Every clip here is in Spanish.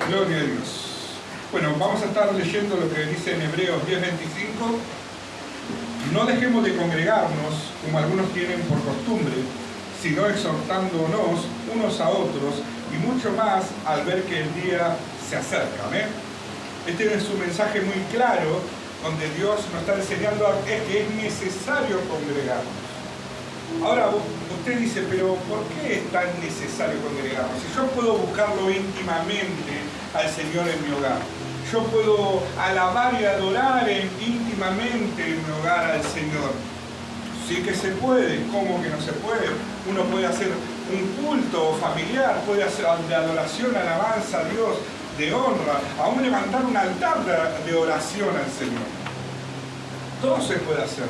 Gloria a Dios. Bueno, vamos a estar leyendo lo que dice en Hebreos 10:25. No dejemos de congregarnos, como algunos tienen por costumbre, sino exhortándonos unos a otros, y mucho más al ver que el día se acerca. ¿Amén? Este es un mensaje muy claro, donde Dios nos está enseñando que es necesario congregarnos. Ahora, usted dice, pero ¿por qué es tan necesario congregarnos? Si yo puedo buscarlo íntimamente al Señor en mi hogar, yo puedo alabar y adorar íntimamente en mi hogar al Señor. Sí que se puede. ¿Cómo que no se puede? Uno puede hacer un culto familiar, puede hacer de adoración, alabanza a Dios, de honra, aún levantar un altar de oración al Señor. Todo se puede hacer.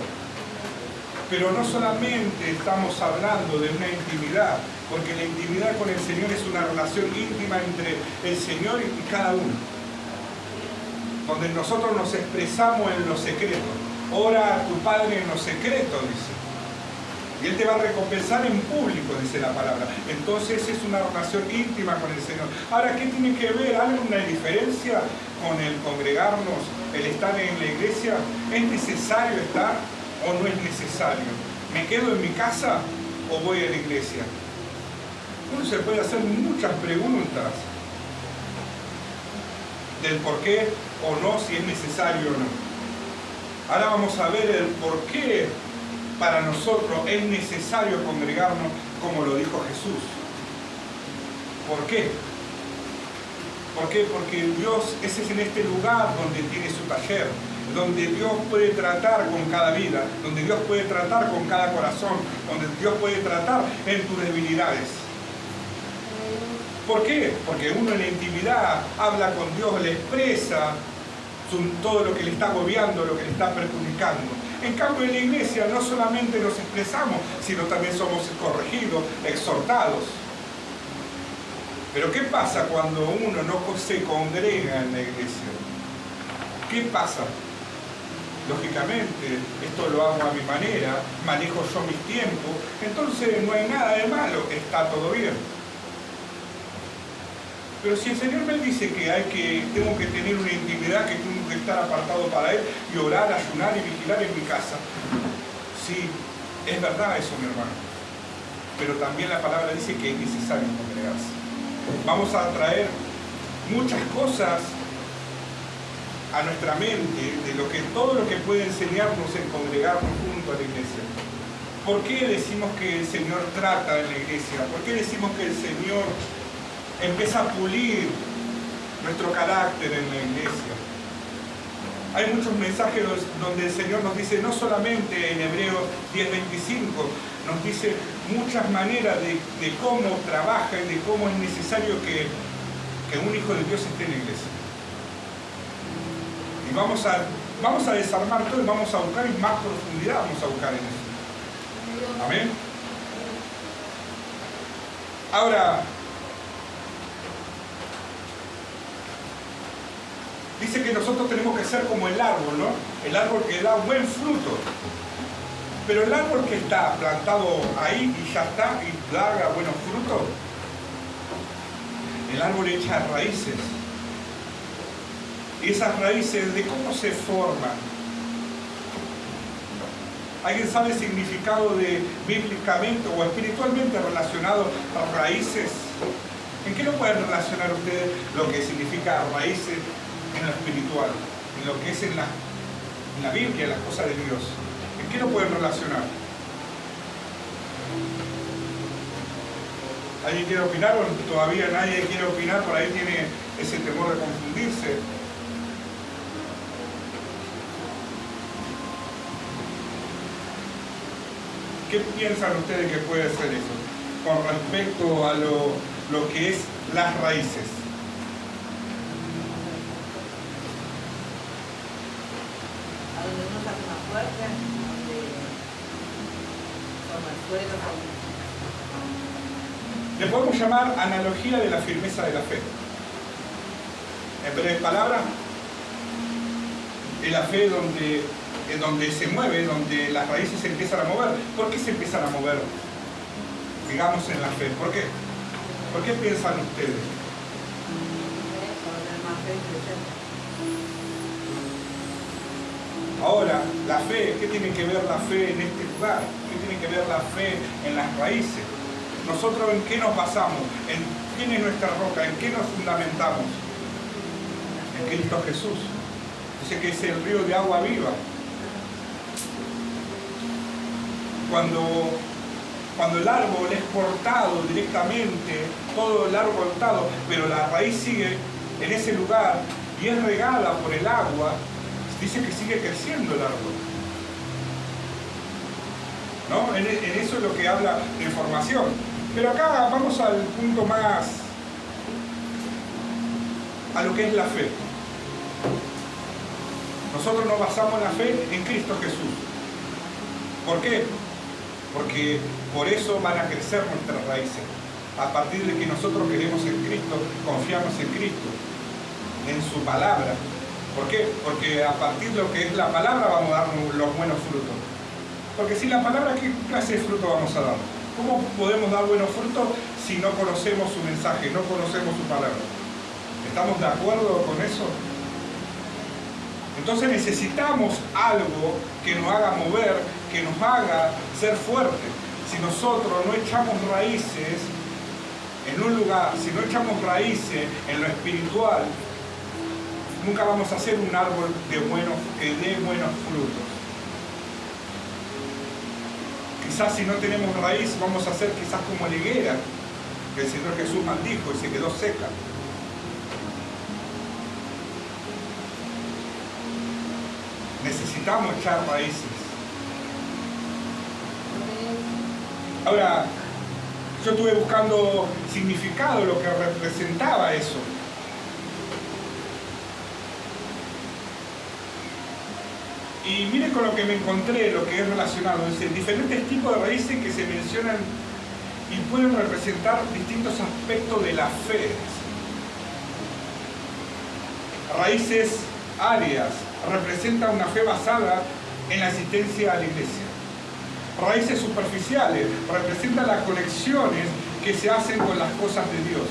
Pero no solamente estamos hablando de una intimidad, porque la intimidad con el Señor es una relación íntima entre el Señor y cada uno, donde nosotros nos expresamos en lo secreto. Ora a tu Padre en lo secreto, dice, y Él te va a recompensar en público, dice la palabra. Entonces es una relación íntima con el Señor. Ahora, ¿qué tiene que ver? ¿Hay una diferencia con el congregarnos, el estar en la iglesia? ¿Es necesario estar o no es necesario? ¿Me quedo en mi casa o voy a la iglesia? Uno se puede hacer muchas preguntas del por qué o no, si es necesario o no. Ahora vamos a ver el por qué para nosotros es necesario congregarnos, como lo dijo Jesús. ¿Por qué? ¿Por qué? Porque Dios es en este lugar donde tiene su taller, donde Dios puede tratar con cada vida, donde Dios puede tratar con cada corazón, donde Dios puede tratar en tus debilidades. ¿Por qué? Porque uno en la intimidad habla con Dios, le expresa todo lo que le está agobiando, lo que le está perjudicando. En cambio, en la iglesia no solamente nos expresamos, sino también somos corregidos, exhortados. Pero ¿qué pasa cuando uno no se congrega en la iglesia? ¿Qué pasa? Lógicamente, esto lo hago a mi manera, manejo yo mis tiempos, entonces no hay nada de malo, está todo bien. Pero si el Señor me dice que tengo que tener una intimidad, que tengo que estar apartado para Él y orar, ayunar y vigilar en mi casa, sí, es verdad eso, mi hermano. Pero también la palabra dice que es necesario congregarse. Vamos a traer muchas cosas a nuestra mente de todo lo que puede enseñarnos en congregarnos junto a la iglesia. ¿Por qué decimos que el Señor trata en la iglesia? ¿Por qué decimos que el Señor empieza a pulir nuestro carácter en la iglesia? Hay muchos mensajes donde el Señor nos dice, no solamente en Hebreos 10:25, nos dice muchas maneras de cómo trabaja y de cómo es necesario que un hijo de Dios esté en la iglesia. Y vamos a desarmar todo y vamos a buscar en más profundidad, vamos a buscar en eso. Amén. Ahora, dice que nosotros tenemos que ser como el árbol, ¿no? El árbol que da buen fruto. Pero el árbol que está plantado ahí y ya está y da buenos frutos, el árbol echa raíces. Y esas raíces, ¿de cómo se forman? ¿Alguien sabe el significado de bíblicamente o espiritualmente relacionado a raíces? ¿En qué lo pueden relacionar ustedes lo que significa raíces en lo espiritual, en lo que es en la Biblia, en las cosas de Dios? ¿En qué lo pueden relacionar? ¿Alguien quiere opinar o todavía nadie quiere opinar? Por ahí tiene ese temor de confundirse. ¿Qué piensan ustedes que puede ser eso con respecto a lo que es las raíces? Le podemos llamar analogía de la firmeza de la fe. En breves palabras, es la fe donde se mueve, donde las raíces se empiezan a mover. ¿Por qué se empiezan a mover? Digamos en la fe. ¿Por qué? ¿Por qué piensan ustedes? Ahora, la fe, ¿qué tiene que ver la fe en este lugar? ¿Qué tiene que ver la fe en las raíces? ¿Nosotros en qué nos basamos? ¿En quién es nuestra roca? ¿En qué nos fundamentamos? En Cristo Jesús. Dice que es el río de agua viva. Cuando el árbol es cortado directamente, todo el árbol cortado, pero la raíz sigue en ese lugar y es regada por el agua, dice que sigue creciendo el árbol. ¿No? En eso es lo que habla de formación. Pero acá vamos al punto más, a lo que es la fe. Nosotros nos basamos en la fe en Cristo Jesús. ¿Por qué? Porque por eso van a crecer nuestras raíces. A partir de que nosotros creemos en Cristo, confiamos en Cristo, en su palabra. ¿Por qué? Porque a partir de lo que es la palabra vamos a dar los buenos frutos. Porque sin la palabra, ¿qué clase de fruto vamos a dar? ¿Cómo podemos dar buenos frutos si no conocemos su mensaje, no conocemos su palabra? ¿Estamos de acuerdo con eso? Entonces necesitamos algo que nos haga mover, que nos haga ser fuertes. Si nosotros no echamos raíces en un lugar, si no echamos raíces en lo espiritual, nunca vamos a ser un árbol que dé buenos frutos. Quizás si no tenemos raíz vamos a ser quizás como la higuera que el Señor Jesús maldijo y se quedó seca. Necesitamos echar raíces. Ahora, yo estuve buscando significado, lo que representaba eso. Y miren con lo que me encontré, lo que es relacionado. Dice, diferentes tipos de raíces que se mencionan y pueden representar distintos aspectos de la fe. Raíces áreas representan una fe basada en la asistencia a la iglesia. Raíces superficiales representan las conexiones que se hacen con las cosas de Dios.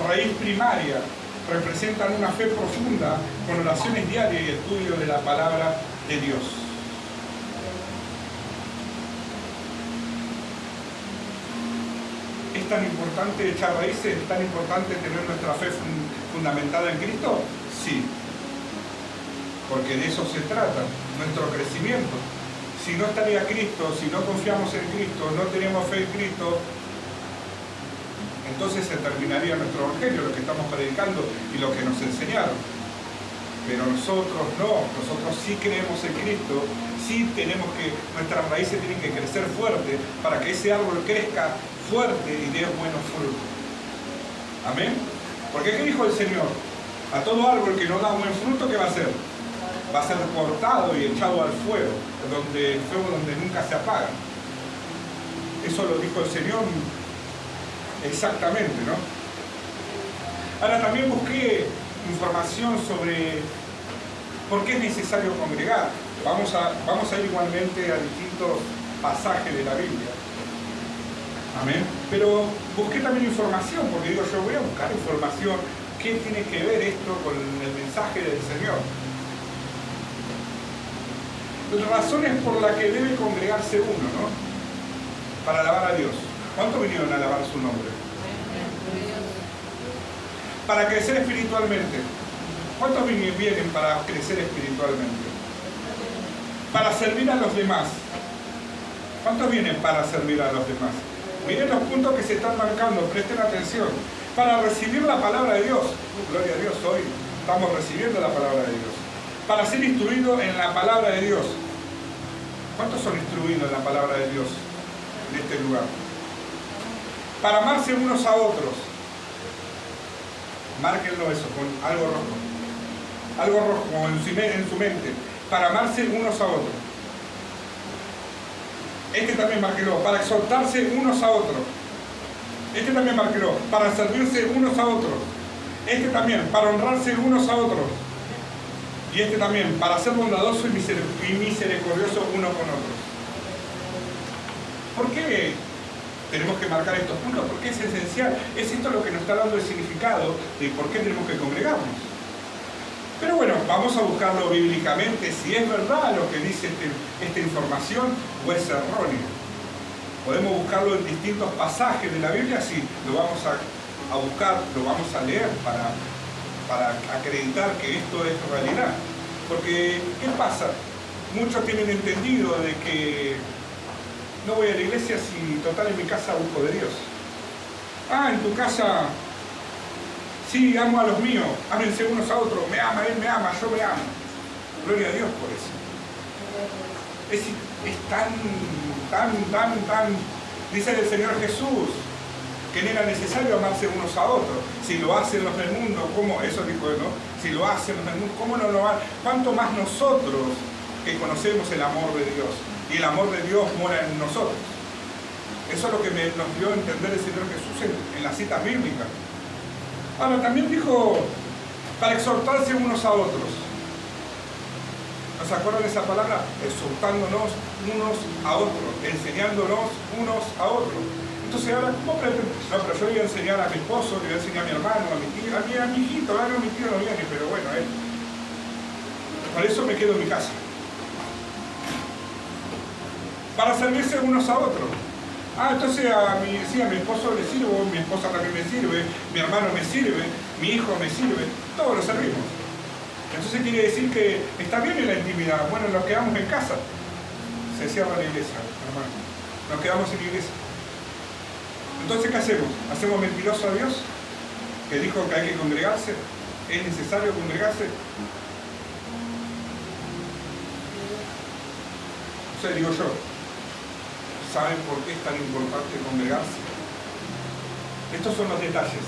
Raíz primaria representan una fe profunda con oraciones diarias y estudio de la palabra de Dios. ¿Es tan importante echar raíces? ¿Es tan importante tener nuestra fe fundamentada en Cristo? Sí. Porque de eso se trata, nuestro crecimiento. Si no estaría Cristo, si no confiamos en Cristo, no tenemos fe en Cristo, entonces se terminaría nuestro evangelio, lo que estamos predicando y lo que nos enseñaron. Pero nosotros no, nosotros sí creemos en Cristo, sí tenemos que, nuestras raíces tienen que crecer fuerte para que ese árbol crezca fuerte y dé buenos frutos. Amén. Porque ¿qué dijo el Señor? A todo árbol que no da buen fruto, ¿qué va a hacer? Va a ser cortado y echado al fuego, el fuego donde nunca se apaga. Eso lo dijo el Señor exactamente, ¿no? Ahora también busqué información sobre por qué es necesario congregar. Vamos a ir igualmente a distintos pasajes de la Biblia. Amén. Pero busqué también información, porque digo, yo voy a buscar información. ¿Qué tiene que ver esto con el mensaje del Señor? Razones por las que debe congregarse uno, ¿no? Para alabar a Dios. ¿Cuántos vinieron a alabar su nombre? Para crecer espiritualmente. ¿Cuántos vienen para crecer espiritualmente? Para servir a los demás. ¿Cuántos vienen para servir a los demás? Miren los puntos que se están marcando, presten atención. Para recibir la palabra de Dios. Gloria a Dios, hoy estamos recibiendo la palabra de Dios. Para ser instruido en la palabra de Dios. ¿Cuántos son instruidos en la palabra de Dios en este lugar? Para amarse unos a otros. Márquenlo eso con algo rojo. Algo rojo, como en su mente. Para amarse unos a otros. Este también márquenlo. Para exhortarse unos a otros. Este también márquenlo. Para servirse unos a otros. Este también. Para honrarse unos a otros. Y este también, para ser bondadoso y misericordioso uno con otros. ¿Por qué tenemos que marcar estos puntos? Porque es esencial. Es esto lo que nos está dando el significado de por qué tenemos que congregarnos. Pero bueno, vamos a buscarlo bíblicamente, si es verdad lo que dice esta información o es erróneo. Podemos buscarlo en distintos pasajes de la Biblia, sí, lo vamos a buscar, lo vamos a leer para acreditar que esto es realidad. Porque, ¿qué pasa? Muchos tienen entendido de que no voy a la iglesia si total en mi casa busco de Dios. Ah, en tu casa, sí, amo a los míos, ámense unos a otros, me ama, él me ama, yo me amo. Gloria a Dios por eso. Es tan, dice el Señor Jesús, que no era necesario amarse unos a otros. Si lo hacen los del mundo, ¿cómo? Eso dijo él, ¿no? Si lo hacen los del mundo, ¿cómo no lo van? ¿Cuánto más nosotros que conocemos el amor de Dios? Y el amor de Dios mora en nosotros. Eso es lo que nos dio a entender el Señor Jesús en las citas bíblicas. Ahora, también dijo, para exhortarse unos a otros. ¿No se acuerdan de esa palabra? Exhortándonos unos a otros, enseñándonos unos a otros. Entonces ahora, ¿cómo pretendo? No, pero yo le voy a enseñar a mi esposo, le voy a enseñar a mi hermano, a mi tío, a mi hijito, no, mi tío no viene, pero bueno, para eso me quedo en mi casa. Para servirse unos a otros. Ah, entonces a mi esposo le sirvo, mi esposa también me sirve, mi hermano me sirve, mi hijo me sirve, todos lo servimos. Entonces quiere decir que está bien en la intimidad. Bueno, nos quedamos en casa. Se cierra la iglesia, hermano. Nos quedamos en la iglesia. Entonces, ¿qué hacemos? ¿Hacemos mentiroso a Dios? Que dijo que hay que congregarse. ¿Es necesario congregarse? O sea, digo yo, ¿saben por qué es tan importante congregarse? Estos son los detalles.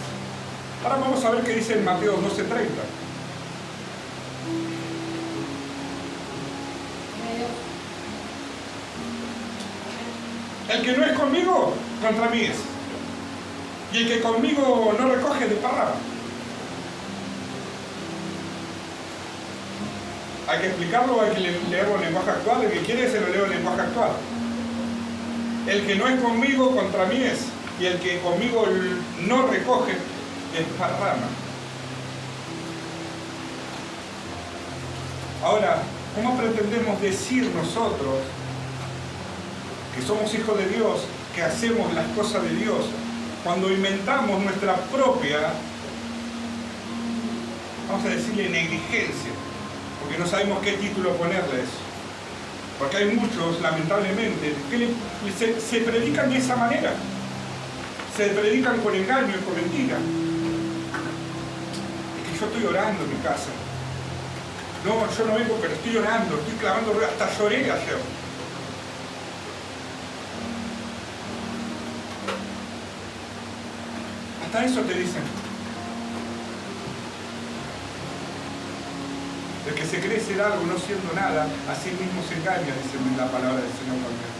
Ahora vamos a ver qué dice en Mateo 12:30. El que no es conmigo, contra mí es. Y el que conmigo no recoge, desparrama. Hay que explicarlo, hay que leerlo en lenguaje actual. El que quiere se lo leo en lenguaje actual. El que no es conmigo, contra mí es. Y el que conmigo no recoge, desparrama. Ahora, ¿cómo pretendemos decir nosotros que somos hijos de Dios, que hacemos las cosas de Dios, cuando inventamos nuestra propia, vamos a decirle, negligencia? Porque no sabemos qué título ponerle a eso. Porque hay muchos, lamentablemente, que se predican de esa manera. Se predican con engaño y con mentira. Es que yo estoy orando en mi casa. No, yo no vengo, pero estoy orando, estoy clavando, hasta lloré ayer. Hasta eso te dicen. El que se cree ser algo no siendo nada, así mismo se engaña, dice la palabra del Señor también.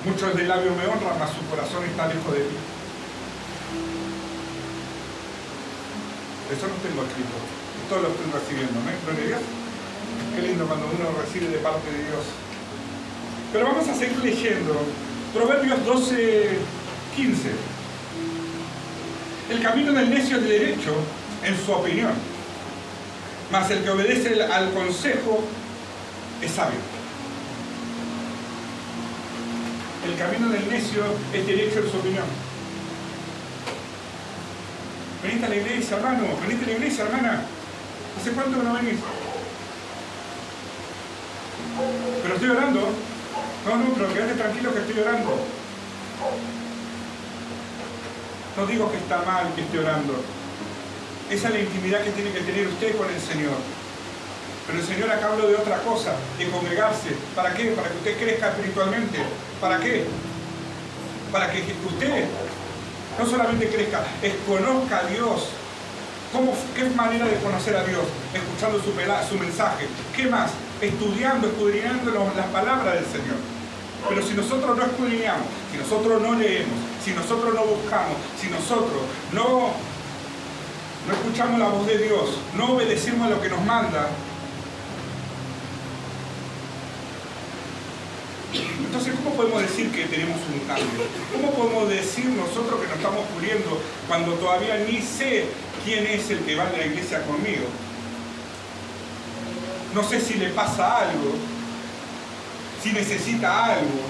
Muchos de labios me honran, mas su corazón está lejos de mí. Eso no tengo escrito. Esto lo estoy recibiendo, ¿no? ¿Gloria a Dios? Qué lindo cuando uno recibe de parte de Dios. Pero vamos a seguir leyendo. Proverbios 12:15. El camino del necio es derecho en su opinión, mas el que obedece al consejo es sabio. El camino del necio es derecho en su opinión. Venite a la iglesia, hermano. Venite a la iglesia, hermana. ¿Hace cuánto que no venís? Pero estoy orando. No, pero quédate tranquilo que estoy orando. No digo que está mal que esté orando. Esa es la intimidad que tiene que tener usted con el Señor. Pero el Señor acá habló de otra cosa, de congregarse. ¿Para qué? Para que usted crezca espiritualmente. ¿Para qué? Para que usted no solamente crezca, conozca a Dios. ¿Qué manera de conocer a Dios? Escuchando su mensaje. ¿Qué más? Estudiando, escudriñando las palabras del Señor. Pero si nosotros no escudriñamos, si nosotros no leemos, si nosotros no buscamos, si nosotros no escuchamos la voz de Dios, no obedecemos a lo que nos manda, Entonces, ¿cómo podemos decir que tenemos un cambio? ¿Cómo podemos decir nosotros que nos estamos muriendo cuando todavía ni sé quién es el que va a la iglesia conmigo? No sé si le pasa algo, si necesita algo.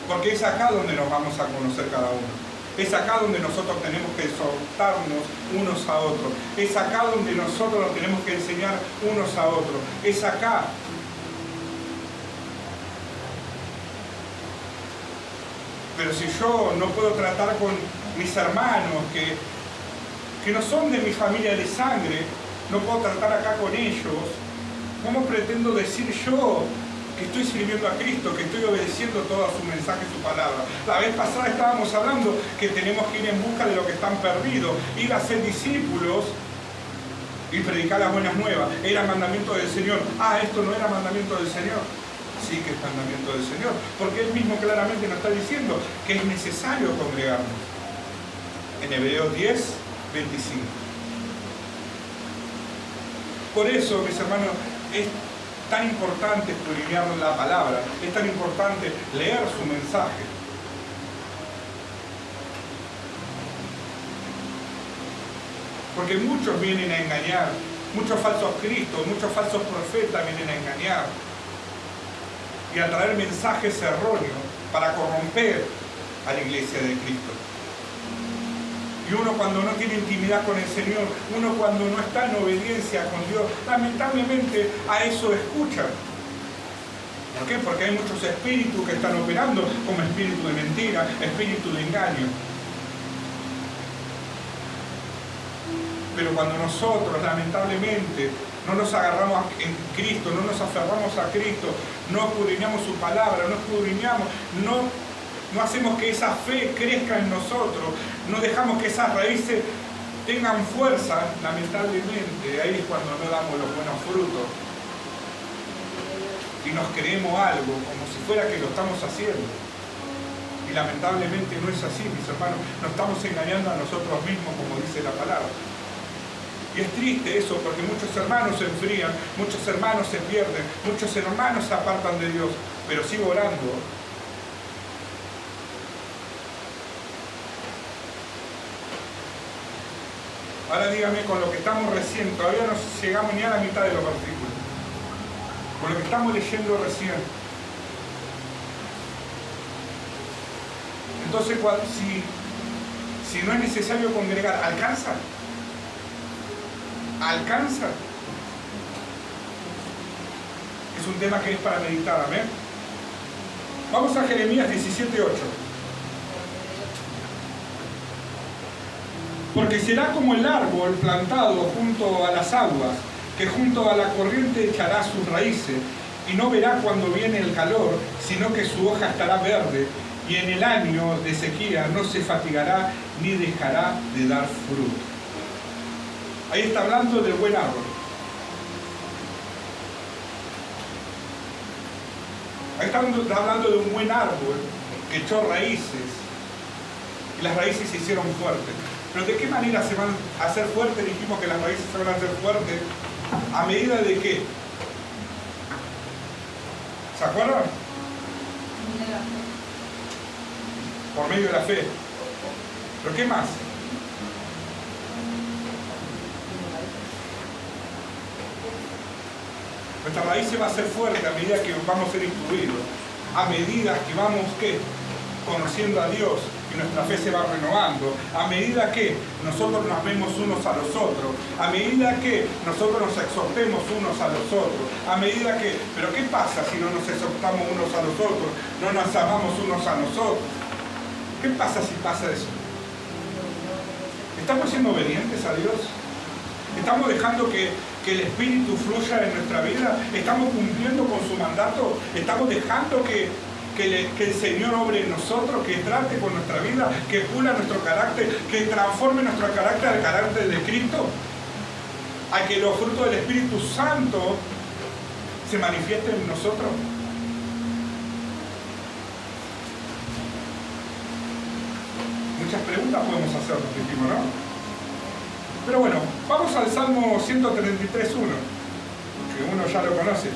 Porque es acá donde nos vamos a conocer cada uno. Es acá donde nosotros tenemos que exhortarnos unos a otros. Es acá donde nosotros nos tenemos que enseñar unos a otros. Es acá. Pero si yo no puedo tratar con mis hermanos que no son de mi familia de sangre, no puedo tratar acá con ellos, ¿cómo pretendo decir yo que estoy sirviendo a Cristo, que estoy obedeciendo todo su mensaje, su palabra? La vez pasada estábamos hablando que tenemos que ir en busca de los que están perdidos, ir a ser discípulos y predicar las buenas nuevas. Era mandamiento del Señor. Esto no era mandamiento del Señor. Sí que es mandamiento del Señor, porque Él mismo claramente nos está diciendo que es necesario congregarnos. En Hebreos 10, 25. Por eso, mis hermanos, es tan importante escudriñar la palabra, es tan importante leer su mensaje. Porque muchos vienen a engañar, muchos falsos cristos, muchos falsos profetas vienen a engañar y a traer mensajes erróneos para corromper a la iglesia de Cristo. Y uno cuando no tiene intimidad con el Señor, uno cuando no está en obediencia con Dios, lamentablemente a eso escucha. ¿Por qué? Porque hay muchos espíritus que están operando como espíritu de mentira, espíritu de engaño. Pero cuando nosotros, lamentablemente, no nos agarramos en Cristo, no nos aferramos a Cristo, no escudriñamos su palabra, no escudriñamos, no hacemos que esa fe crezca en nosotros, no dejamos que esas raíces tengan fuerza, lamentablemente, ahí es cuando no damos los buenos frutos. Y nos creemos algo, como si fuera que lo estamos haciendo. Y lamentablemente no es así, mis hermanos. Nos estamos engañando a nosotros mismos, como dice la palabra. Y es triste eso, porque muchos hermanos se enfrían, muchos hermanos se pierden, muchos hermanos se apartan de Dios. Pero sigo orando. Ahora dígame, con lo que estamos recién, todavía no llegamos ni a la mitad de los versículos. Con lo que estamos leyendo recién. Entonces, si no es necesario congregar, ¿alcanza? ¿Alcanza? Es un tema que es para meditar, amén. Vamos a Jeremías 17:8. Porque será como el árbol plantado junto a las aguas, que junto a la corriente echará sus raíces, y no verá cuando viene el calor, sino que su hoja estará verde, y en el año de sequía no se fatigará ni dejará de dar fruto. Ahí está hablando del buen árbol. Ahí está hablando de un buen árbol que echó raíces, y las raíces se hicieron fuertes. Pero ¿de qué manera se van a hacer fuertes? Dijimos que las raíces se van a hacer fuertes. ¿A medida de qué? ¿Se acuerdan? Por medio de la fe. ¿Pero qué más? Nuestra raíz se va a hacer fuerte a medida que vamos a ser instruidos. A medida que vamos, ¿qué? Conociendo a Dios. Y nuestra fe se va renovando, a medida que nosotros nos vemos unos a los otros, a medida que nosotros nos exhortemos unos a los otros, a medida que... Pero ¿qué pasa si no nos exhortamos unos a los otros, no nos amamos unos a nosotros? ¿Qué pasa si pasa eso? ¿Estamos siendo obedientes a Dios? ¿Estamos dejando que el Espíritu fluya en nuestra vida? ¿Estamos cumpliendo con su mandato? ¿Estamos dejando que el Señor obre en nosotros, que trate con nuestra vida, que pula nuestro carácter, que transforme nuestro carácter al carácter de Cristo? A que los frutos del Espíritu Santo se manifiesten en nosotros. Muchas preguntas podemos hacernos, dijimos, ¿no? Pero bueno, vamos al Salmo 133:1, que uno ya lo conoce.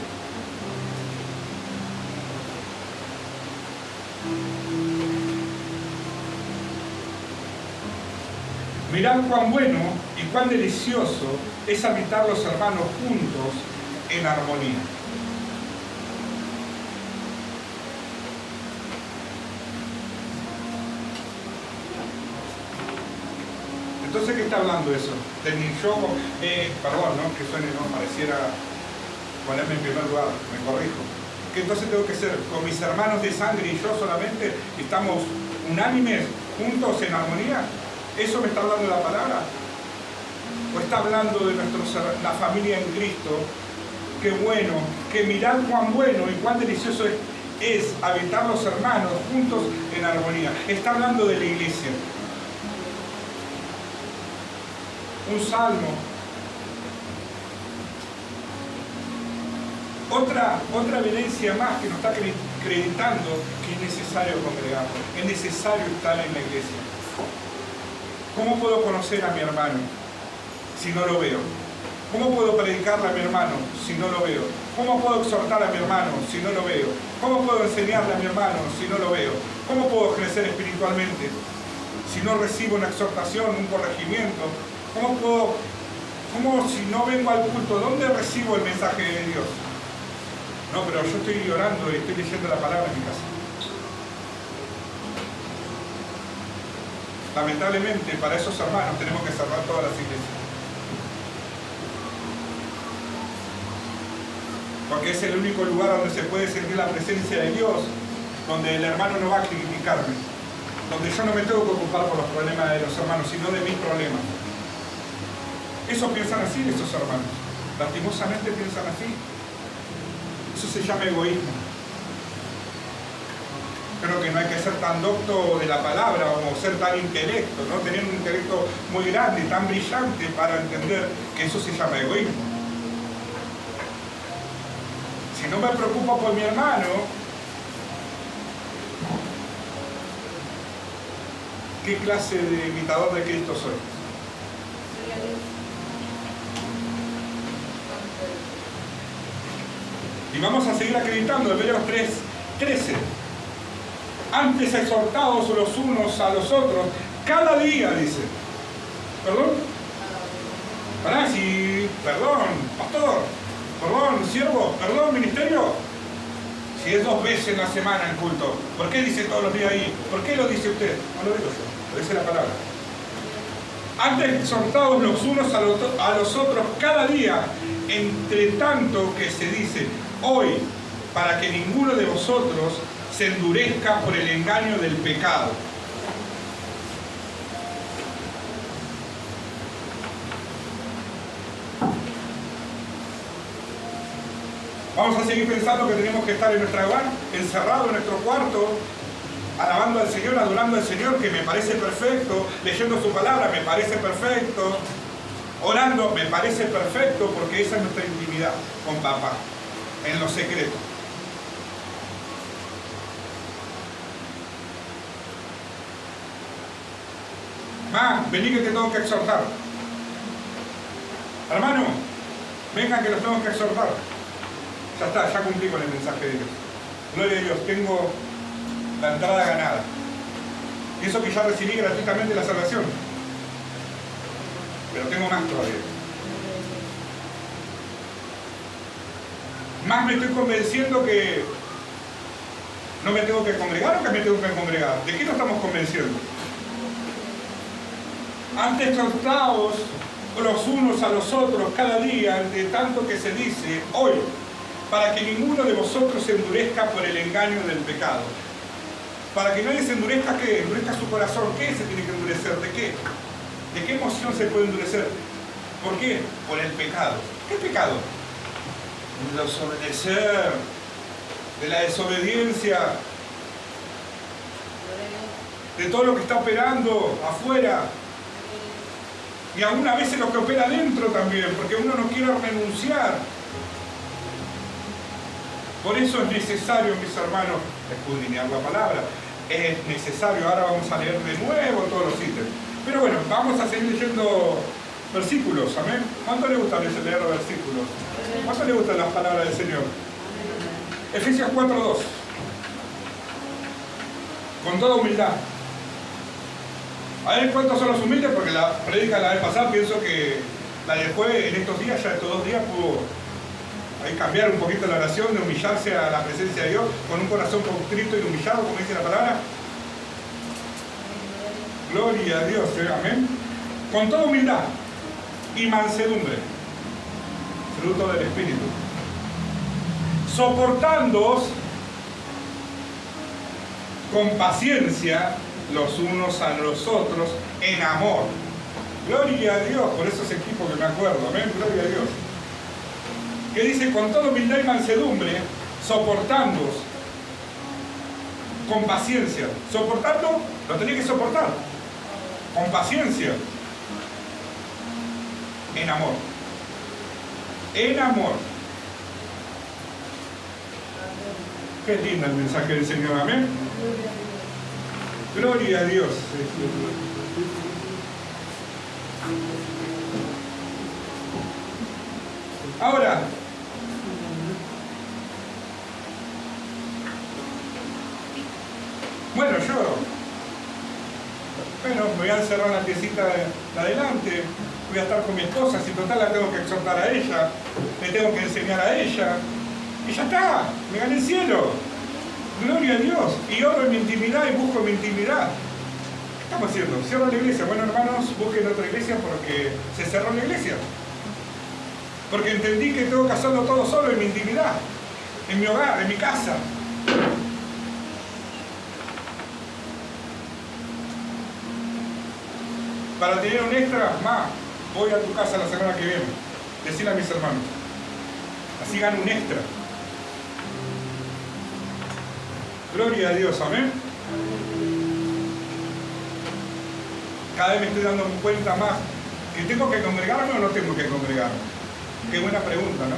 Mirad cuán bueno y cuán delicioso es habitar los hermanos juntos en armonía. Entonces, ¿qué está hablando eso? De mi yo, perdón, ¿no? Que suene, no pareciera ponerme en primer lugar, me corrijo. Que entonces tengo que ser con mis hermanos de sangre y yo solamente estamos unánimes, juntos en armonía. ¿Eso me está hablando la palabra? ¿O está hablando de la familia en Cristo? Qué bueno, que mirad cuán bueno y cuán delicioso es habitar los hermanos juntos en armonía. Está hablando de la iglesia. Un salmo. Otra evidencia más que nos está acreditando que es necesario congregarnos, es necesario estar en la iglesia. ¿Cómo puedo conocer a mi hermano si no lo veo? ¿Cómo puedo predicarle a mi hermano si no lo veo? ¿Cómo puedo exhortar a mi hermano si no lo veo? ¿Cómo puedo enseñarle a mi hermano si no lo veo? ¿Cómo puedo crecer espiritualmente si no recibo una exhortación, un corregimiento? ¿Cómo si no vengo al culto, dónde recibo el mensaje de Dios? No, pero yo estoy orando y estoy leyendo la palabra en mi casa. Lamentablemente, para esos hermanos tenemos que cerrar todas las iglesias. Porque es el único lugar donde se puede sentir la presencia de Dios, donde el hermano no va a criticarme, donde yo no me tengo que ocupar por los problemas de los hermanos, sino de mis problemas. Eso piensan así esos hermanos. Lastimosamente piensan así. Eso se llama egoísmo. Creo que no hay que ser tan docto de la palabra o ser tan intelecto, ¿no? Tener un intelecto muy grande, tan brillante para entender que eso se llama egoísmo. Si no me preocupo por mi hermano, ¿qué clase de imitador de Cristo soy? Y vamos a seguir acreditando, Hebreos 3:13. Antes exhortados los unos a los otros, cada día, dice. ¿Perdón? ¿Para? Sí, perdón, pastor, perdón, siervo, perdón, ministerio. Si es 2 veces en la semana el culto, ¿por qué dice todos los días ahí? ¿Por qué lo dice usted? No lo digo yo, lo dice la palabra. Antes exhortados los unos a los otros cada día, entre tanto que se dice hoy, para que ninguno de vosotros se endurezca por el engaño del pecado. Vamos a seguir pensando que tenemos que estar en nuestro hogar, encerrado en nuestro cuarto, alabando al Señor, adorando al Señor, que me parece perfecto, leyendo su palabra, me parece perfecto, orando, me parece perfecto, porque esa es nuestra intimidad con papá, en lo secreto. Vení que te tengo que exhortar. Hermano, vengan que los tengo que exhortar. Ya está, ya cumplí con el mensaje de Dios. Gloria a Dios, tengo la entrada ganada. Y eso que ya recibí gratuitamente la salvación. Pero tengo más todavía. Más me estoy convenciendo que no me tengo que congregar o que me tengo que congregar. ¿De qué nos estamos convenciendo? Antes exhortaos los unos a los otros cada día, de tanto que se dice hoy, para que ninguno de vosotros se endurezca por el engaño del pecado. Para que nadie se endurezca, ¿qué? Endurezca su corazón. ¿Qué se tiene que endurecer? ¿De qué? ¿De qué emoción se puede endurecer? ¿Por qué? Por el pecado. ¿Qué pecado? De desobedecer, de la desobediencia, de todo lo que está operando afuera. Y aún a veces lo que opera adentro también, porque uno no quiere renunciar. Por eso es necesario, mis hermanos, escudriñar la palabra. Es necesario, ahora vamos a leer de nuevo todos los ítems. Pero bueno, vamos a seguir leyendo versículos, amén. ¿Cuánto le gusta leer versículos? ¿Cuánto le gustan las palabras del Señor? Efesios 4:2. Con toda humildad. A ver cuántos son los humildes, porque la prédica la vez pasada pienso que la de jueves en estos días, ya estos 2 días pudo ahí cambiar un poquito la oración, de humillarse a la presencia de Dios con un corazón contrito y humillado, como dice la palabra. Gloria a Dios, amén. Con toda humildad y mansedumbre, fruto del Espíritu, soportándoos con paciencia los unos a los otros en amor. Gloria a Dios, por esos equipos que me acuerdo, amén, gloria a Dios. Que dice, con toda humildad y mansedumbre, soportándoos con paciencia. Soportando, lo tenés que soportar. Con paciencia. En amor. En amor. Qué lindo el mensaje del Señor, amén. Gloria a Dios. Ahora, bueno, me voy a encerrar en la piecita de adelante, voy a estar con mi esposa, si total la tengo que exhortar a ella, le tengo que enseñar a ella, y ya está, me gané el cielo. Gloria a Dios. Y oro en mi intimidad y busco mi intimidad. ¿Qué estamos haciendo? Cierro la iglesia. Bueno, hermanos, busquen otra iglesia porque se cerró la iglesia. Porque entendí que tengo que hacerlo todo solo en mi intimidad, en mi hogar, en mi casa. Para tener un extra, voy a tu casa la semana que viene. Decirle a mis hermanos. Así gano un extra. Gloria a Dios, amén. Cada vez me estoy dando cuenta más que tengo que congregarme o no tengo que congregarme. Qué buena pregunta, ¿no?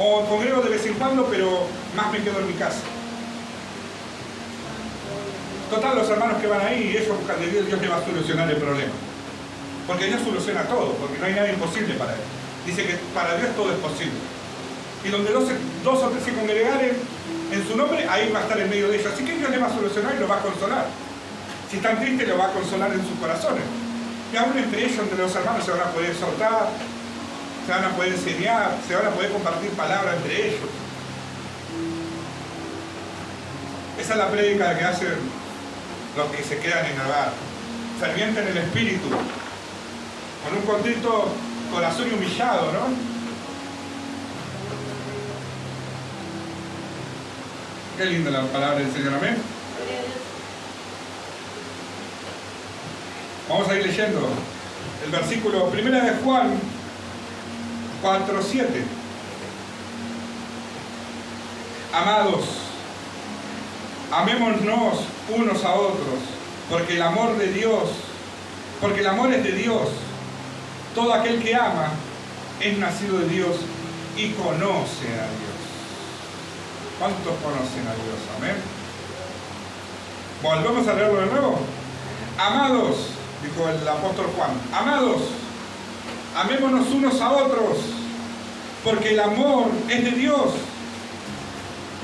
O congrego de vez en cuando, pero más me quedo en mi casa. Total, los hermanos que van ahí, ellos buscan de Dios, Dios les va a solucionar el problema. Porque Dios soluciona todo, porque no hay nada imposible para Él. Dice que para Dios todo es posible. Y donde dos o tres se congregaren en su nombre, ahí va a estar en medio de ellos. Así que Dios les va a solucionar y los va a consolar. Si están tristes, los va a consolar en sus corazones. Y aún entre ellos, entre los hermanos, se van a poder exhortar, se van a poder enseñar, se van a poder compartir palabras entre ellos. Esa es la prédica que hacen los que se quedan en el hogar. Ferviente en el espíritu, con un contrito corazón y humillado, ¿no? Qué linda la palabra del Señor, amén. Vamos a ir leyendo el versículo 1 de Juan 4:7. Amados, amémonos unos a otros, porque el amor es de Dios. Todo aquel que ama es nacido de Dios y conoce a Dios. ¿Cuántos conocen a Dios? Amén. Volvemos a leerlo de nuevo. Amados, dijo el apóstol Juan, amados, amémonos unos a otros, porque el amor es de Dios.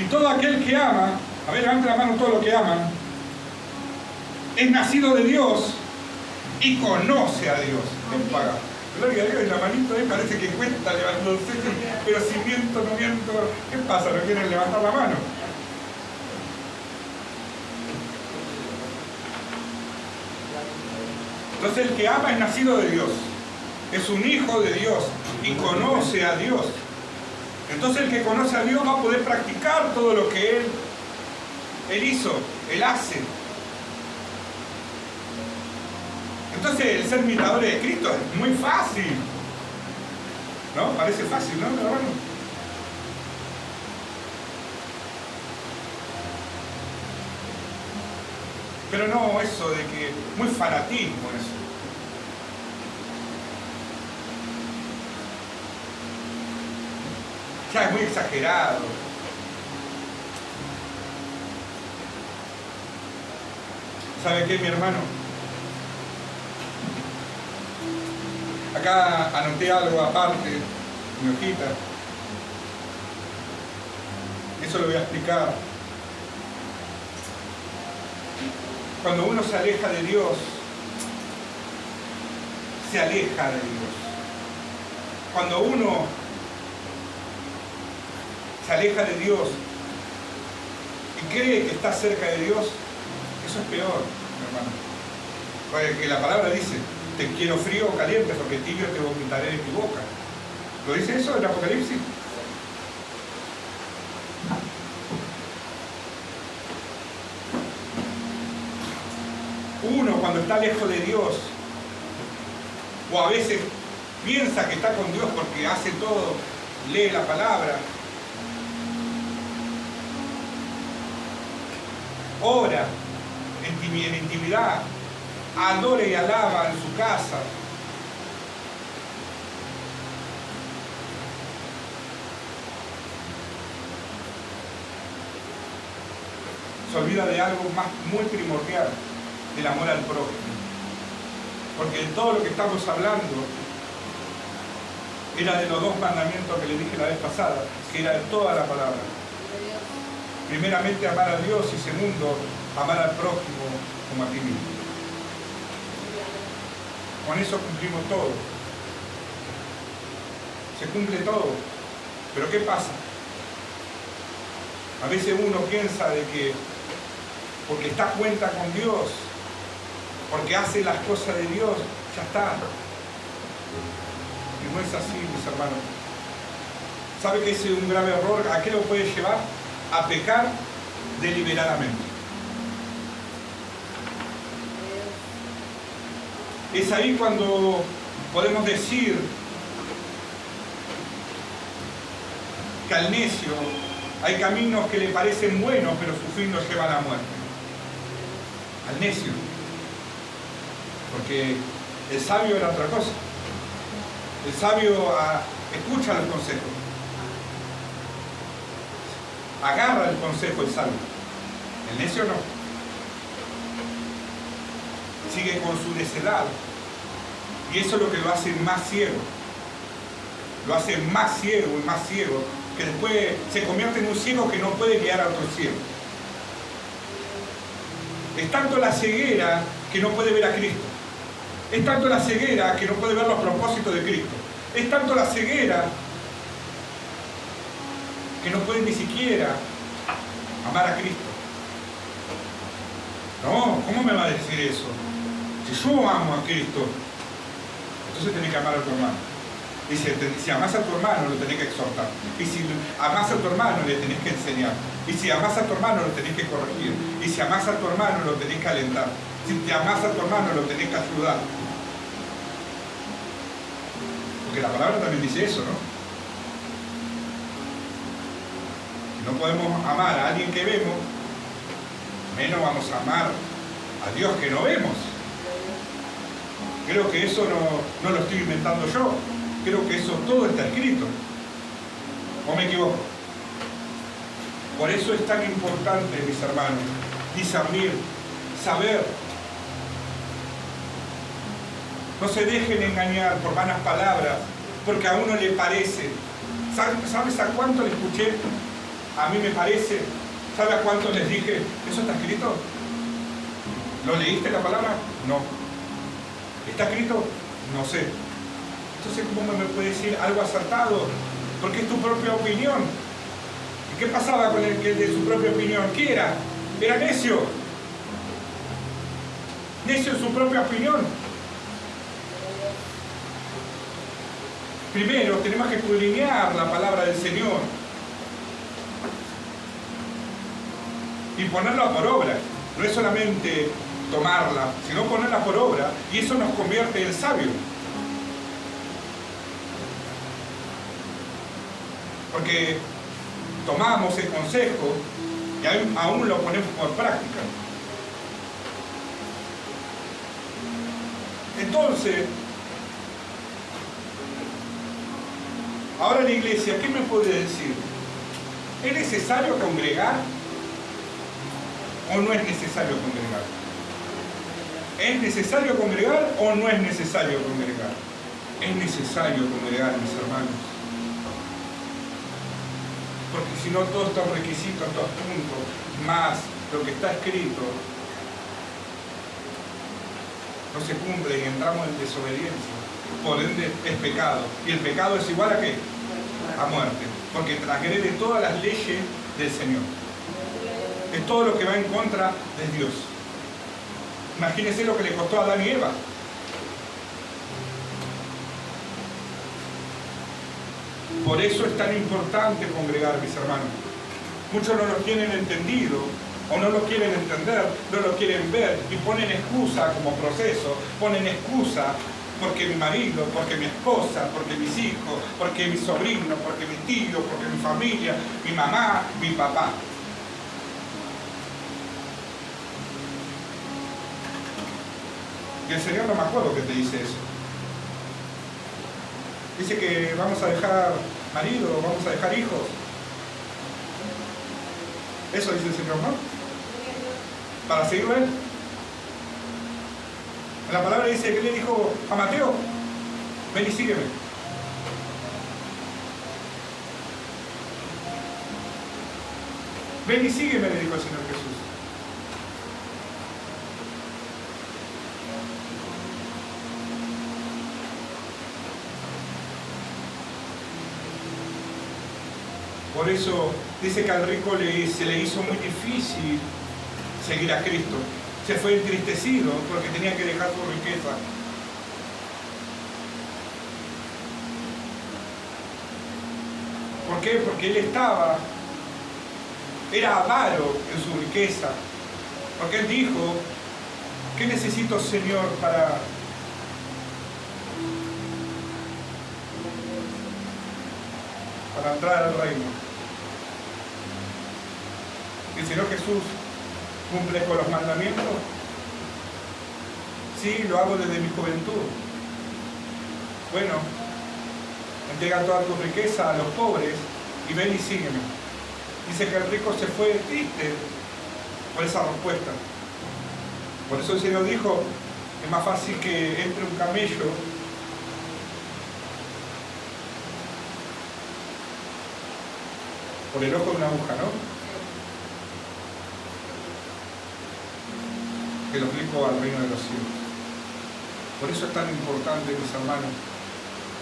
Y todo aquel que ama, a ver, levante la mano todo lo que aman, es nacido de Dios y conoce a Dios. Gloria a Dios, y la manito ahí parece que cuesta levantarse, pero si miento, no miento, ¿qué pasa? ¿No quieren levantar la mano? Entonces el que ama es nacido de Dios, es un hijo de Dios y conoce a Dios. Entonces el que conoce a Dios va a poder practicar todo lo que Él hizo, Él hace. Entonces el ser imitador de Cristo es muy fácil, ¿no? Parece fácil, ¿no, hermano? Pero no eso de que muy fanatismo eso. Ya es muy exagerado. ¿Sabe qué, mi hermano? Acá anoté algo aparte, mi hojita. Eso lo voy a explicar. Cuando uno se aleja de Dios, se aleja de Dios. Cuando uno se aleja de Dios y cree que está cerca de Dios, eso es peor, hermano. Porque la palabra dice, te quiero frío o caliente, porque tibio te vomitaré de mi boca. ¿Lo dice eso en Apocalipsis? Uno cuando está lejos de Dios, o a veces piensa que está con Dios porque hace todo, lee la palabra, ora en intimidad, adora y alaba en su casa. Se olvida de algo muy primordial, del amor al prójimo. Porque todo lo que estamos hablando era de los dos mandamientos que le dije la vez pasada, que era de toda la palabra. Primeramente amar a Dios y segundo, amar al prójimo como a ti mismo. Con eso cumplimos todo. Se cumple todo. Pero ¿qué pasa? A veces uno piensa de que porque está a cuenta con Dios, porque hace las cosas de Dios, ya está. Y no es así, mis hermanos. ¿Sabe que ese es un grave error? ¿A qué lo puede llevar? A pecar deliberadamente. Es ahí cuando podemos decir que al necio hay caminos que le parecen buenos, pero su fin lo lleva a la muerte. Al necio. Porque el sabio era otra cosa. El sabio escucha los consejos. Agarra el consejo el sabio. El necio no. Sigue con su necedad. Y eso es lo que lo hace más ciego. Lo hace más ciego y más ciego, que después se convierte en un ciego que no puede guiar a otro ciego. Es tanto la ceguera que no puede ver a Cristo. Es tanto la ceguera que no puede ver los propósitos de Cristo. Es tanto la ceguera que no puede ni siquiera amar a Cristo. No, ¿cómo me va a decir eso? Si yo amo a Cristo, entonces tenés que amar a tu hermano. Y si amás a tu hermano, lo tenés que exhortar. Y si amás a tu hermano, le tenés que enseñar. Y si amás a tu hermano, lo tenés que corregir. Y si amás a tu hermano, lo tenés que alentar. Si te amás a tu hermano, lo tenés que ayudar. Porque la palabra también dice eso, ¿no? Si no podemos amar a alguien que vemos, menos vamos a amar a Dios que no vemos. Creo que eso no lo estoy inventando yo. Creo que eso todo está escrito. ¿O me equivoco? Por eso es tan importante, mis hermanos, discernir, saber. No se dejen engañar por vanas palabras, porque a uno le parece. ¿Sabes a cuánto le escuché? A mí me parece. ¿Sabe a cuánto les dije? ¿Eso está escrito? ¿Lo leíste la palabra? No. ¿Está escrito? No sé. Entonces, ¿cómo me puede decir algo acertado? Porque es tu propia opinión. ¿Y qué pasaba con el que de su propia opinión? ¿Qué era? Era necio. Necio en su propia opinión. Primero, tenemos que escudriñar la palabra del Señor y ponerla por obra. No es solamente tomarla, sino ponerla por obra, y eso nos convierte en sabios. Porque tomamos el consejo y aún lo ponemos por práctica. Entonces, ahora la iglesia, ¿qué me puede decir? ¿Es necesario congregar o no es necesario congregar? ¿Es necesario congregar o no es necesario congregar? Es necesario congregar, mis hermanos. Porque si no, todos estos requisitos, estos puntos, más lo que está escrito, no se cumple y entramos en desobediencia. Por ende es pecado. ¿Y el pecado es igual a qué? A muerte. Porque transgrede todas las leyes del Señor. Es todo lo que va en contra de Dios. Imagínense lo que le costó a Adán y Eva. Por eso es tan importante congregar, mis hermanos. Muchos no lo tienen entendido, o no lo quieren entender, no lo quieren ver, y ponen excusa como proceso, ponen excusa porque mi marido, porque mi esposa, porque mis hijos, porque mi sobrino, porque mi tío, porque mi familia, mi mamá, mi papá. Y el Señor no me acuerdo que te dice eso. Dice que vamos a dejar marido, vamos a dejar hijos. Eso dice el Señor, ¿no? Para seguirlo a Él. En la palabra dice que le dijo a Mateo, ven y sígueme. Ven y sígueme, le dijo el Señor Jesús. Por eso dice que al rico se le hizo muy difícil seguir a Cristo. Se fue entristecido porque tenía que dejar su riqueza. ¿Por qué? Porque él era avaro en su riqueza. Porque él dijo, ¿qué necesito, Señor, para entrar al reino? El Señor Jesús cumple con los mandamientos. Sí, lo hago desde mi juventud. Bueno, entrega toda tu riqueza a los pobres y ven y sígueme. Dice que el rico se fue triste por esa respuesta. Por eso el Señor dijo, es más fácil que entre un camello por el ojo de una aguja, ¿no? Que los ricos al reino de los cielos. Por eso es tan importante, mis hermanos.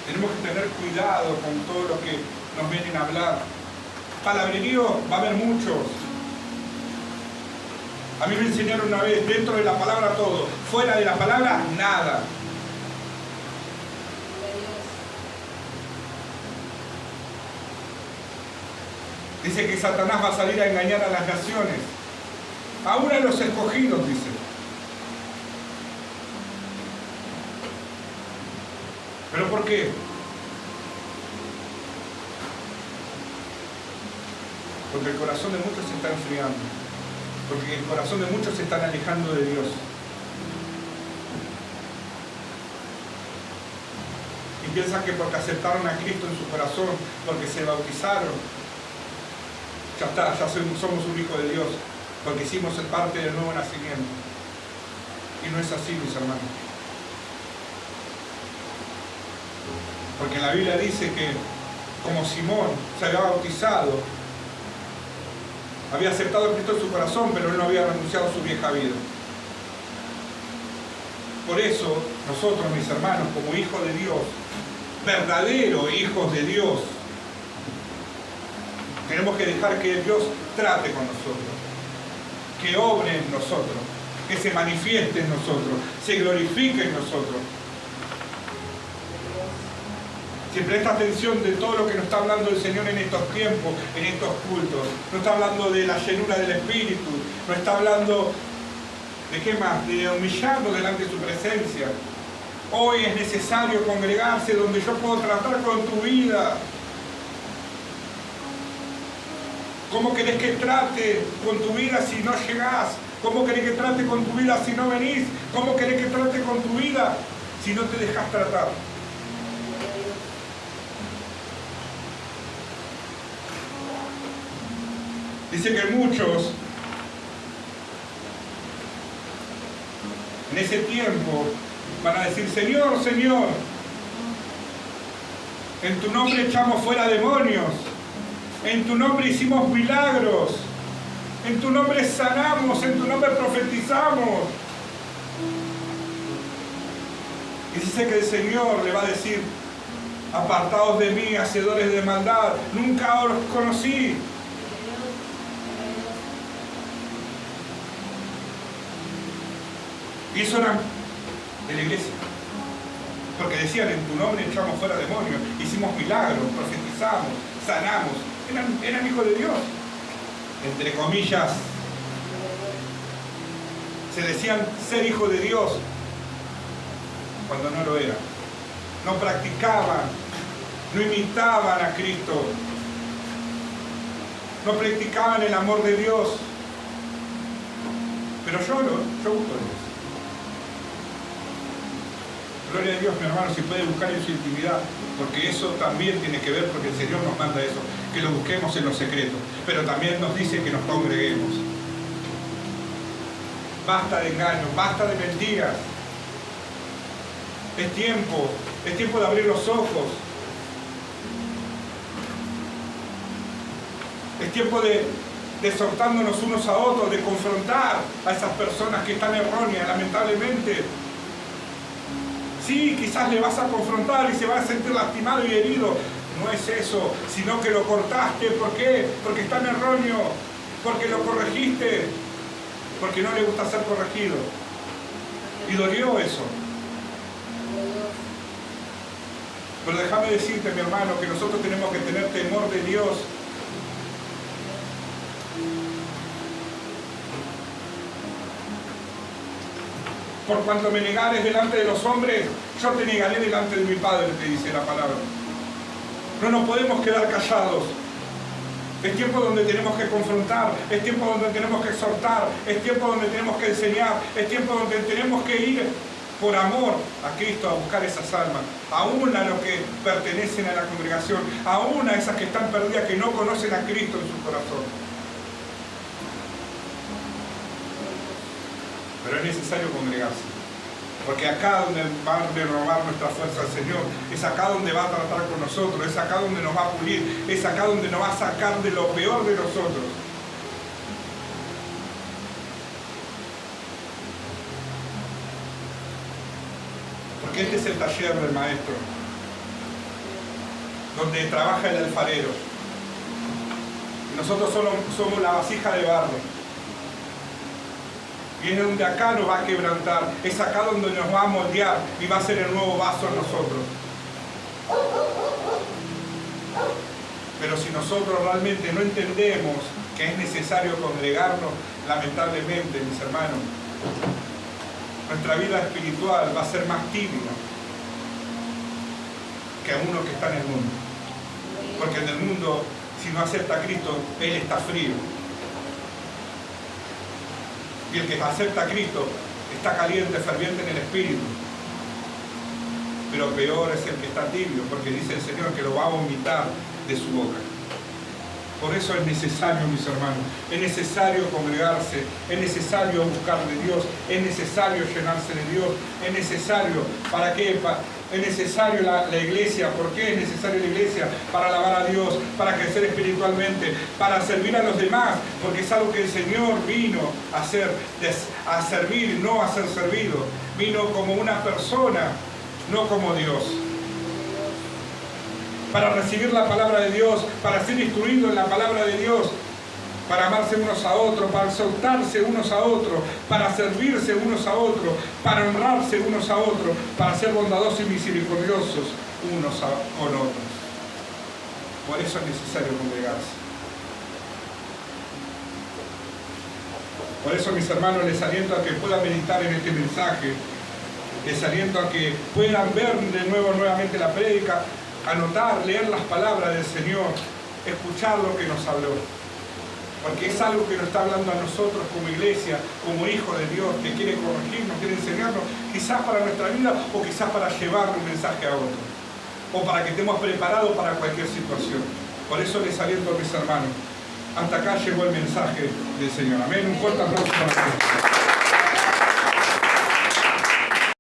Tenemos que tener cuidado con todo lo que nos vienen a hablar. Palabrerío va a haber muchos. A mí me enseñaron una vez, dentro de la palabra todo, fuera de la palabra nada. Dice que Satanás va a salir a engañar a las naciones, aún a los escogidos, dice. ¿Pero por qué? Porque el corazón de muchos se está enfriando. Porque el corazón de muchos se están alejando de Dios. Y piensan que porque aceptaron a Cristo en su corazón, porque se bautizaron, ya está, ya somos un hijo de Dios, porque hicimos parte del nuevo nacimiento. Y no es así, mis hermanos. Porque la Biblia dice que como Simón se había bautizado, había aceptado a Cristo en su corazón, pero él no había renunciado a su vieja vida. Por eso, nosotros, mis hermanos, como hijos de Dios, verdaderos hijos de Dios, tenemos que dejar que Dios trate con nosotros, que obre en nosotros, que se manifieste en nosotros, se glorifique en nosotros. Si presta atención de todo lo que nos está hablando el Señor en estos tiempos, en estos cultos, no está hablando de la llenura del Espíritu, no está hablando de qué más, de humillarnos delante de su presencia. Hoy es necesario congregarse donde yo puedo tratar con tu vida. ¿Cómo querés que trate con tu vida si no llegás? ¿Cómo querés que trate con tu vida si no venís? ¿Cómo querés que trate con tu vida si no te dejas tratar? Dice que muchos en ese tiempo van a decir, Señor, Señor, en tu nombre echamos fuera demonios, en tu nombre hicimos milagros, en tu nombre sanamos, en tu nombre profetizamos. Y si sé que el Señor le va a decir: apartaos de mí, hacedores de maldad, nunca os conocí. Y eso eran de la iglesia. Porque decían: en tu nombre echamos fuera demonios, hicimos milagros, profetizamos, sanamos. Eran hijos de Dios. Entre comillas, se decían ser hijos de Dios cuando no lo eran. No practicaban, no imitaban a Cristo, no practicaban el amor de Dios. Pero yo busco a Dios. Gloria a Dios, mi hermano, si puede buscar en su intimidad, porque eso también tiene que ver, porque el Señor nos manda eso, que lo busquemos en lo secreto, pero también nos dice que nos congreguemos. Basta de engaños, basta de mentiras. Es tiempo de abrir los ojos. Es tiempo de exhortándonos unos a otros, de confrontar a esas personas que están erróneas, lamentablemente. Sí, quizás le vas a confrontar y se va a sentir lastimado y herido. No es eso, sino que lo cortaste. ¿Por qué? Porque está en erróneo, porque lo corregiste, porque no le gusta ser corregido. Y dolió eso. Pero déjame decirte, mi hermano, que nosotros tenemos que tener temor de Dios. Por cuanto me negares delante de los hombres, yo te negaré delante de mi Padre, te dice la palabra. No nos podemos quedar callados. Es tiempo donde tenemos que confrontar, es tiempo donde tenemos que exhortar, es tiempo donde tenemos que enseñar, es tiempo donde tenemos que ir por amor a Cristo a buscar esas almas, aún a los que pertenecen a la congregación, aún a esas que están perdidas, que no conocen a Cristo en su corazón. Pero es necesario congregarse, porque acá donde va a renovar nuestra fuerza el Señor, es acá donde va a tratar con nosotros, es acá donde nos va a pulir, es acá donde nos va a sacar de lo peor de nosotros. Porque este es el taller del maestro, donde trabaja el alfarero. Y nosotros somos la vasija de barro. Y es donde acá nos va a quebrantar, es acá donde nos va a moldear y va a ser el nuevo vaso en nosotros. Pero si nosotros realmente no entendemos que es necesario congregarnos, lamentablemente, mis hermanos, nuestra vida espiritual va a ser más tibia que a uno que está en el mundo. Porque en el mundo, si no acepta a Cristo, él está frío. Y el que acepta a Cristo está caliente, ferviente en el espíritu. Pero peor es el que está tibio, porque dice el Señor que lo va a vomitar de su boca. Por eso es necesario, mis hermanos, es necesario congregarse, es necesario buscar de Dios, es necesario llenarse de Dios, es necesario, ¿para qué? Es necesario la iglesia. ¿Por qué es necesaria la iglesia? Para alabar a Dios, para crecer espiritualmente, para servir a los demás, porque es algo que el Señor vino a hacer, a servir, no a ser servido. Vino como una persona, no como Dios. Para recibir la palabra de Dios, para ser instruido en la palabra de Dios, para amarse unos a otros, para exaltarse unos a otros, para servirse unos a otros, para honrarse unos a otros, para ser bondadosos y misericordiosos unos con otros. Por eso es necesario congregarse. Por eso, mis hermanos, les aliento a que puedan meditar en este mensaje, les aliento a que puedan ver nuevamente la prédica, anotar, leer las palabras del Señor, escuchar lo que nos habló. Porque es algo que nos está hablando a nosotros como iglesia, como hijos de Dios, que quiere corregirnos, quiere enseñarnos, quizás para nuestra vida o quizás para llevar un mensaje a otro. O para que estemos preparados para cualquier situación. Por eso les aliento a mis hermanos. Hasta acá llegó el mensaje del Señor. Amén. Un fuerte aplauso para ustedes.